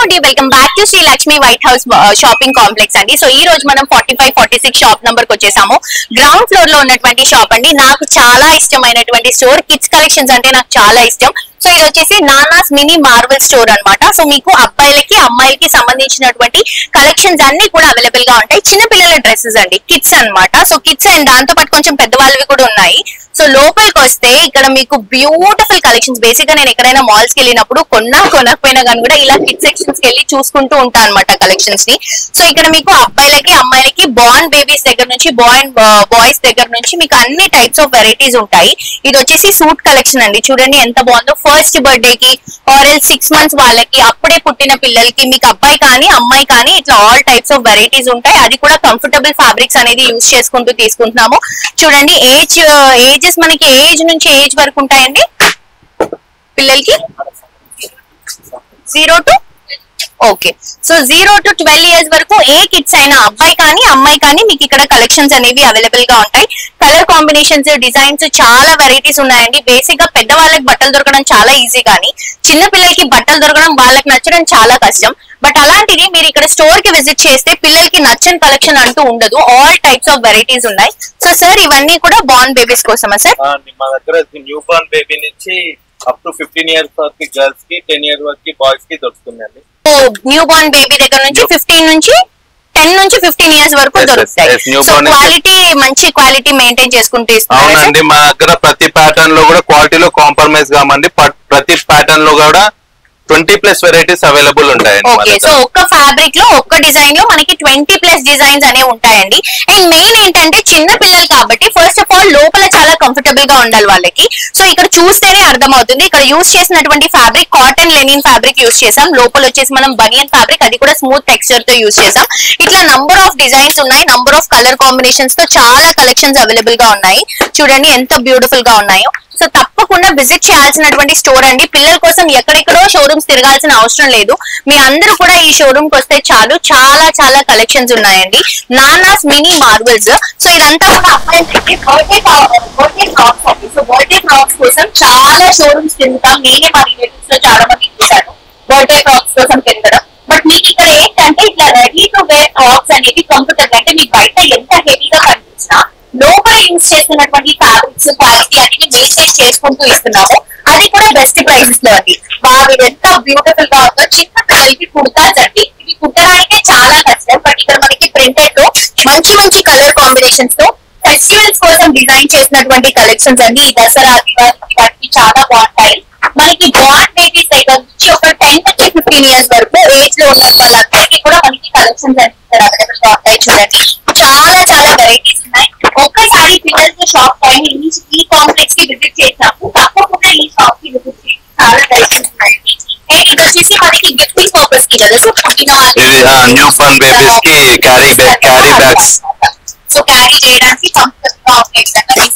అండి, welcome back to Sri Lakshmi white house shopping complex అండి. So ఈ రోజు మనం 45-46 షాప్ నంబర్ కి వచ్చేసాము. గ్రౌండ్ ఫ్లోర్ లో ఉన్నటువంటి షాప్ అండి. నాకు చాలా ఇష్టమైనటువంటి స్టోర్. కిడ్స్ కలెక్షన్స్ అంటే నాకు చాలా ఇష్టం. సో ఇది వచ్చేసి నానాస్ మినీ మార్వెల్ స్టోర్ అన్నమాట. సో మీకు అబ్బాయిలకి అమ్మాయిలకి సంబంధించినటువంటి కలెక్షన్స్ అన్ని కూడా అవైలబుల్ గా ఉంటాయి. చిన్న పిల్లల డ్రెస్సెస్ అండి, కిడ్స్ అన్నమాట. సో కిడ్స్ అండ్ దాంతో పాటు కొంచెం పెద్దవాళ్ళవి కూడా ఉన్నాయి. సో లోపలికి వస్తే ఇక్కడ మీకు బ్యూటిఫుల్ కలెక్షన్స్. బేసిక్ గా నేను ఎక్కడైనా మాల్స్ కి వెళ్ళినప్పుడు కొనకపోయినా కానీ కూడా ఇలా కిడ్స్ సెక్షన్స్ కి వెళ్ళి చూసుకుంటూ ఉంటాను అనమాట కలెక్షన్స్ ని. సో ఇక్కడ మీకు అబ్బాయిలకి అమ్మాయిలకి బార్న్ బేబీస్ దగ్గర నుంచి బాయ్స్ దగ్గర నుంచి మీకు అన్ని టైప్స్ ఆఫ్ వెరైటీస్ ఉంటాయి. ఇది వచ్చేసి సూట్ కలెక్షన్ అండి. చూడండి ఎంత బాగుందో. ఫస్ట్ బర్త్డే కి ఆర్ 6 months వాళ్ళకి, అప్పుడే పుట్టిన పిల్లలకి, మీకు అబ్బాయి కానీ అమ్మాయి కానీ ఇట్లా ఆల్ టైప్స్ ఆఫ్ వెరైటీస్ ఉంటాయి. అది కూడా కంఫర్టబుల్ ఫ్యాబ్రిక్స్ అనేది యూజ్ చేసుకుంటూ తీసుకుంటున్నాము. చూడండి ఏజెస్ మనకి ఏజ్ నుంచి ఏజ్ వరకు ఉంటాయండి పిల్లలకి. 0 to okay. So 0 to 12 years వరకు ఏ కిడ్స్ అయినా అబ్బాయి కానీ అమ్మాయి కానీ మీకు ఇక్కడ కలెక్షన్స్ అనేవి అవైలబుల్ గా ఉంటాయి. కలర్ కాంబినేషన్స్, డిజైన్స్ చాలా వెరైటీస్ ఉన్నాయండి. బేసిక్ గా పెద్దవాళ్ళకి బట్టలు దొరకడం చాలా ఈజీ, కానీ చిన్న పిల్లలకి బట్టలు దొరకడం వాళ్ళకి నచ్చడం చాలా కష్టం. బట్ అలాంటిది మీరు ఇక్కడ స్టోర్ కి విజిట్ చేస్తే పిల్లలకి నచ్చని కలెక్షన్ అంటూ ఉండదు. ఆల్ టైప్స్ ఆఫ్ వెరైటీస్ ఉన్నాయి. సో సార్ ఇవన్నీ కూడా బార్న్ బేబీస్ కోసమా సార్? మా దగ్గర న్యూ బార్న్ బేబీ నుంచి అప్ టు 15 years వరకు గర్ల్స్ కి, 10 years వరకు బాయ్స్ కి దొరుకుతుందండి. న్యూ బార్న్ బేబీ దగ్గర నుంచి 10 నుంచి 15 years వరకు దొరుకుతాయి. సో క్వాలిటీ మంచి క్వాలిటీ మెయింటైన్ చేసుకుంటూ ఇస్తున్నారు. అవునండి, మా దగ్గర ప్రతి ప్యాటర్న్ లో కూడా క్వాలిటీలో కాంప్రమైజ్ కామండి. ప్రతి ప్యాటర్న్ లో కూడా 20+ వెరైటీస్ అవైలబుల్ ఉంటాయండి. ఓకే. సో ఒక్క ఫ్యాబ్రిక్ లో ఒక్క డిజైన్ లో మనకి 20+ డిజైన్స్ అనేవి ఉంటాయండి. అండ్ మెయిన్ ఏంటంటే చిన్న పిల్లలు కాబట్టి ఫస్ట్ ఆఫ్ ఆల్ లోపల చాలా కంఫర్టబుల్ గా ఉండాలి వాళ్ళకి. సో ఇక్కడ చూస్తేనే అర్థమవుతుంది. ఇక్కడ యూజ్ చేసినటువంటి fabric cotton linen fabric use చేసాం. లోపల వచ్చేసి మనం బనియన్ ఫ్యాబ్రిక్, అది కూడా స్మూత్ టెక్స్చర్ తో యూజ్ చేసాం. ఇట్లా నంబర్ ఆఫ్ డిజైన్స్ ఉన్నాయి. నంబర్ ఆఫ్ కలర్ కాంబినేషన్స్ తో చాలా కలెక్షన్స్ అవైలబుల్ గా ఉన్నాయి. చూడండి ఎంత బ్యూటిఫుల్ గా ఉన్నాయో. సో తప్పకుండా విజిట్ చేయాల్సినటువంటి స్టోర్ అండి. పిల్లల కోసం ఎక్కడెక్కడో షోరూమ్స్ తిరగాల్సిన అవసరం లేదు. మీ అందరూ కూడా ఈ షోరూమ్ కి వస్తే చాలు. చాలా చాలా కలెక్షన్స్ ఉన్నాయండి. నానాస్ మినీ మార్వెల్స్. సో ఇదంతా కూడా అబ్బాయిలకి బర్త్డే ఫ్రాక్స్ అండి. సో బర్త్డే ఫ్రాక్స్ కోసం చాలా షోరూమ్స్ తిరుగుతాం. నేనే మా రిలేటివ్స్ లో చాలా మంది చూశాను బర్త్డే ఫ్రాక్స్ కోసం తిరగడం. బట్ మీకు ఇక్కడ ఏంటంటే ఇట్లా రెడీ టు వేర్ ఫ్రాక్స్ అనేది కంఫర్టబుల్. అంటే మీకు బయట ఎంత హెవీగా కనిపించినా లోపల యూజ్ చేస్తున్నటువంటి ఫ్యాబ్రిక్స్ క్వాలిటీ అనేది మెయింటైన్ చేసుకుంటూ ఇస్తున్నాము. అది కూడా బెస్ట్ ప్రైసెస్ లో అండి. బాగా ఎంత బ్యూటిఫుల్ గా ఉందో. చిన్న పిల్లలకి కుర్తాస్ అండి. ఇవి కుట్టడానికే చాలా కష్టం. బట్ ఇక్కడ మనకి ప్రింటెడ్ లో మంచి మంచి కలర్ కాంబినేషన్స్ తో ఫెస్టివల్స్ కోసం డిజైన్ చేసినటువంటి కలెక్షన్స్ అండి. ఈ దసరా వాటికి చాలా బాగుంటాయి. మనకి బార్న్ బేబీస్ దగ్గర నుంచి ఒక 10 నుంచి 15 years వరకు ఏజ్ లో ఉన్న వాళ్ళందరికీ కూడా మనకి కలెక్షన్స్ అనేది అవైలబుల్ గా ఉంటాయి. చూడండి చాలా చాలా వెరైటీస్ ఉన్నాయి. ఒక్కసారి పిల్లలతో షాప్ టైం ఈ కాంప్లెక్స్ కి విజిట్ చేసినప్పుడు తప్పకుండా ఈ షాప్ కి విజిట్ చేసి చాలా కలెక్షన్స్ ఉన్నాయండి. ఇది వచ్చేసి మనకి గిఫ్టింగ్ పర్పస్ కి కదా. సో పుట్టిన న్యూ బార్న్ బేబీస్ కి క్యారీ బ్యాగ్స్, సో క్యారీ చేయడానికి కంఫర్టబుల్ గా ఉంటాయి.